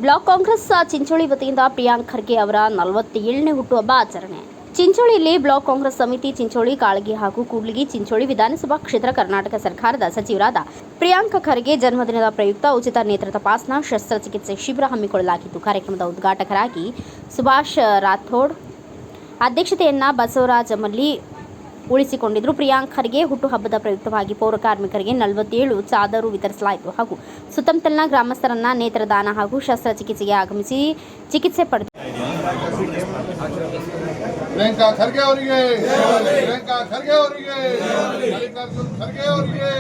Block Congress Chincholi ವತಿಯಿಂದ ಪ್ರಿಯಾಂಕ್ ಖರ್ಗೆ ಅವರ 47ನೇ ಹುಟ್ಟುಹಬ್ಬ ಆಚರಣೆ. ಚಿಂಚೋಳಿಯಲ್ಲಿ ಬ್ಲಾಕ್ ಕಾಂಗ್ರೆಸ್ ಸಮಿತಿ ಚಿಂಚೋಳಿ, ಕಾಳಗಿ ಹಾಗೂ ಕೂಡ್ಲಿಗಿ ಚಿಂಚೋಳಿ ವಿಧಾನಸಭಾ ಕ್ಷೇತ್ರ ಕರ್ನಾಟಕ ಸರ್ಕಾರದ ಸಚಿವರಾದ ಪ್ರಿಯಾಂಕ್ ಖರ್ಗೆ ಜನ್ಮದಿನದ ಪ್ರಯುಕ್ತ ಉಚಿತ ನೇತ್ರ ತಪಾಸಣಾ ಶಸ್ತ್ರಚಿಕಿತ್ಸೆ ಶಿಬಿರ ಹಮ್ಮಿಕೊಳ್ಳಲಾಗಿತ್ತು. ಕಾರ್ಯಕ್ರಮದ ಉದ್ಘಾಟಕರಾಗಿ ಸುಭಾಷ್ ರಾಥೋಡ್, ಅಧ್ಯಕ್ಷತೆಯನ್ನ ಬಸವರಾಜ ಮಲ್ಲಿ ಉಳಿಸಿಕೊಂಡಿದ್ದರು. ಪ್ರಿಯಾಂಕ್ ಖರ್ಗೆ ಹುಟ್ಟುಹಬ್ಬದ ಪ್ರಯುಕ್ತವಾಗಿ ಪೌರ ಕಾರ್ಮಿಕರಿಗೆ 47 ಚಾದರು ವಿತರಿಸಲಾಯಿತು ಹಾಗೂ ಸುತ್ತಮುತ್ತಲಿನ ಗ್ರಾಮಸ್ಥರನ್ನ ನೇತ್ರದಾನ ಹಾಗೂ ಶಸ್ತ್ರಚಿಕಿತ್ಸೆಗೆ ಆಗಮಿಸಿ ಚಿಕಿತ್ಸೆ ಪಡೆದರು. ಪ್ರಿಯಾಂಕಾ ಖರ್ಗೆ ಅವರಿಗೆ, ಪ್ರಿಯಾಂಕಾ ಖರ್ಗೆ ಅವರಿಗೆ, ಮಲ್ಲಿಕಾರ್ಜುನ್ ಖರ್ಗೆ ಅವರಿಗೆ.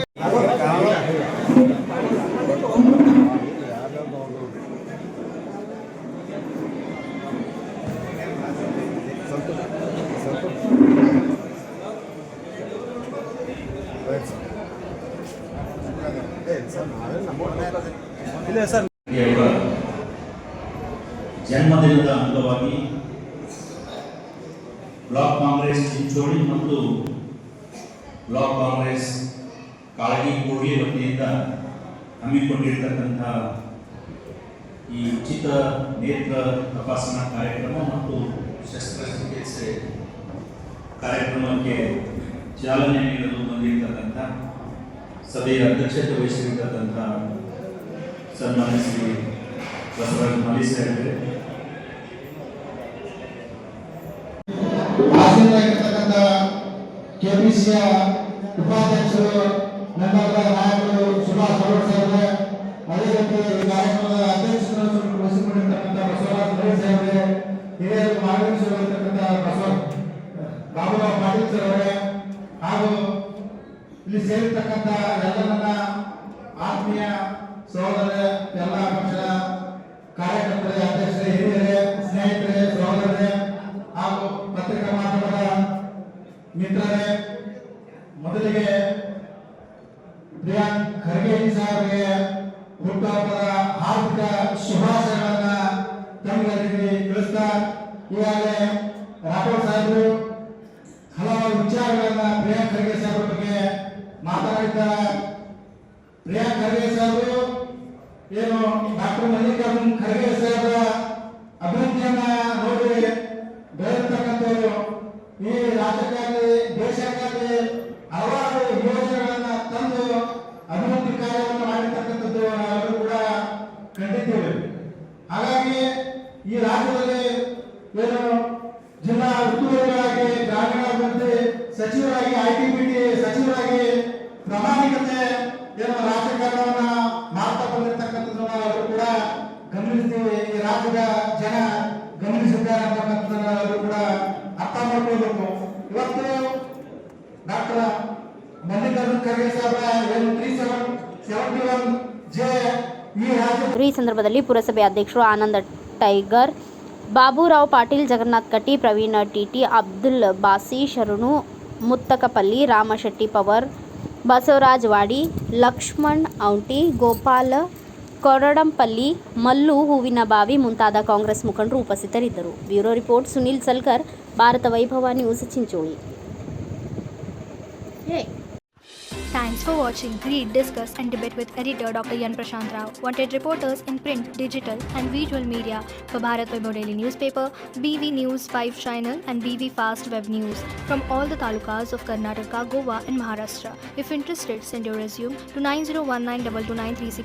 ಜನ್ಮದಿನದ ಅಂಗವಾಗಿ ಬ್ಲಾಕ್ ಕಾಂಗ್ರೆಸ್ ಚಿಂಚೋಳಿ ಮತ್ತು ಬ್ಲಾಕ್ ಕಾಂಗ್ರೆಸ್ ಕಾಳಗಿ ಕೂಡ್ಲಿ ವತಿಯಿಂದ ಹಮ್ಮಿಕೊಂಡಿರ್ತಕ್ಕಂಥ ಈ ಉಚಿತ ನೇತ್ರ ತಪಾಸಣಾ ಕಾರ್ಯಕ್ರಮ ಮತ್ತು ಶಸ್ತ್ರಚಿಕಿತ್ಸೆ ಕಾರ್ಯಕ್ರಮಕ್ಕೆ ಚಾಲನೆ ನೀಡಲು ಬಂದಿರತಕ್ಕಂಥ ಸಭೆಯ ಅಧ್ಯಕ್ಷತೆ ವಹಿಸಿರ್ತಕ್ಕಂಥ ಸನ್ಮಾನ್ಯ ಶ್ರೀ ಬಸವರಾಜ ಮಲ್ಲಿ ಸಾಹೇಬರೇ, ಹಾಸನದಾಗಿರ್ತಕ್ಕಂಥ ಕೆಪಿಸಿಯ ಉಪಾಧ್ಯಕ್ಷರು, ನಂಬರ ನಾಯಕರು ಸುಭಾಷ್ ರಾಥೋಡ್ ಸಾಹೇಬ್ರೆ, ಅದೇ ರೀತಿ ಈ ಕಾರ್ಯಕ್ರಮದ ಅಧ್ಯಕ್ಷರನ್ನು ವಹಿಸಿಕೊಂಡಿರ್ತಕ್ಕಂಥ ಬಸವರಾಜ ಮಲ್ಲಿ ಸಾಹೇಬ್ರೆ, ಹಿರಿಯರು ಮಾರ್ಗದರ್ಶಕರಾಗಿರ್ತಕ್ಕಂಥ ಬಾಬುರಾವ್ ಪಾಟೀಲ್ ಸರ್ ಅವರೇ, ಹಾಗೂ ಇಲ್ಲಿ ಸೇರಿರ್ತಕ್ಕಂಥ ಎಲ್ಲ ನನ್ನ ಆತ್ಮೀಯ ಸಹೋದರರೇ, ಎಲ್ಲ ಪಕ್ಷದ ಕಾರ್ಯಕರ್ತರೇ, ಅಧ್ಯಕ್ಷರೇ, ಹಿರಿಯರೇ, ಸ್ನೇಹಿತರೇ, ಸಹೋದರರೇ ಹಾಗೂ ಪತ್ರಿಕಾ ಮಾಧ್ಯಮದ ಮಿತ್ರರೇ, ಮೊದಲಿಗೆ ಪ್ರಿಯಾಂಕ್ ಖರ್ಗೆ ಸಾಹೇಬರಿಗೆ ಹುಟ್ಟುಹಬ್ಬದ ಹಾರ್ದಿಕ ಶುಭಾಶಯಗಳನ್ನ ತಮಗೆಲ್ಲರಿಗೆ ತಿಳಿಸ್ತಾ, ಈಗಾಗಲೇ ರಾಠೋಡ್ ಸಾಹೇಬರು ಹಲವಾರು ವಿಚಾರಗಳನ್ನ ಪ್ರಿಯಾಂಕ್ ಖರ್ಗೆ ಸಾಹೇಬರ ಬಗ್ಗೆ ಮಾತನಾಡಿದ್ದಾರೆ. ಪ್ರಿಯಾಂಕ್ ಖರ್ಗೆ ಸಾಹೇಬರು ಏನು ಡಾಕ್ಟರ್ ಮಲ್ಲಿಕಾರ್ಜುನ್ ಖರ್ಗೆ ಸಾಹೇಬರ ಅಭಿವೃದ್ಧಿಯನ್ನ ನೋಡಿ ಬೆಳೆದಿರ್ತಕ್ಕಂಥವ್ರು. ಈ ರಾಜ್ಯಕ್ಕಾಗಿ ದೇಶಕ್ಕಾಗಿ ಹಲವಾರು ಯೋಜನೆಗಳನ್ನ ತಂದು ಅಭಿವೃದ್ಧಿ ಕಾರ್ಯವನ್ನು ಮಾಡಿರ್ತಕ್ಕಂಥದ್ದು ನಾವೆಲ್ಲರೂ ಕೂಡ ಕಂಡಿದ್ದೇವೆ. ಹಾಗಾಗಿ ಈ ರಾಜ್ಯದಲ್ಲಿ ಏನು ಜಿಲ್ಲಾ ಉಸ್ತುವಾರಿಗಳಾಗಿ, ಗ್ರಾಮೀಣಾಭಿವೃದ್ಧಿ ಸಚಿವರಾಗಿ, ITBT ಸಚಿವರಾಗಿ ಪ್ರಾಮಾಣಿಕತೆ ಏನು ರಾಜಕಾರಣವನ್ನ ಮಾಡ್ತಾ ಬಂದಿರತಕ್ಕಂಥದ್ದು ನಾವೆಲ್ಲರೂ ಕೂಡ ಗಮನಿಸ್ತೀವಿ. ಈ ರಾಜ್ಯದ ಜನ ಗಮನಿಸಿದ್ದಾರೆ ಅಂತಕ್ಕಂಥದ್ದನ್ನ ನಾವೆಲ್ಲರೂ ಕೂಡ ಅರ್ಥ ಮಾಡ್ಕೊಳ್ಬೇಕು. ಇವತ್ತು ಡಾಕ್ಟರ್ ಮಲ್ಲಿಕಾರ್ಜುನ್ ಖರ್ಗೆ ಸಾಹೇಬರ ಏನು 3771J ಈ ರಾಜ್ಯ. ಈ ಸಂದರ್ಭದಲ್ಲಿ ಪುರಸಭೆ ಅಧ್ಯಕ್ಷರು ಆನಂದ್ ಟೈಗರ್, ಬಾಬುರಾವ್ ಪಾಟೀಲ್, ಜಗನ್ನಾಥ್ ಕಟ್ಟಿ, ಪ್ರವೀಣ್ ಟಿಟಿ, ಅಬ್ದುಲ್ ಬಾಸಿ, ಶರಣು ಮುತ್ತಕಪಲ್ಲಿ, ರಾಮಶೆಟ್ಟಿ ಪವರ್, ಬಸವರಾಜ್ ವಾಡಿ, ಲಕ್ಷ್ಮಣ್ ಔಟಿ, ಗೋಪಾಲ ಕೊರಡಂಪಲ್ಲಿ, ಮಲ್ಲು ಹೂವಿನಬಾವಿ ಮುಂತಾದ ಕಾಂಗ್ರೆಸ್ ಮುಖಂಡರು ಉಪಸ್ಥಿತರಿದ್ದರು. ಬ್ಯೂರೋ ರಿಪೋರ್ಟ್ ಸುನಿಲ್ ಸಲ್ಕರ್, ಭಾರತ ವೈಭವ news, Chincholi. Thanks for watching. Read, discuss and debate with editor Dr. Yan Prashant Rao. Wanted reporters in print, digital and visual media for Bharat Vaibhav Daily Newspaper, BV News 5 Channel and BV Fast Web News from all the talukas of Karnataka, Goa and Maharashtra. If interested, send your resume to 9019229363.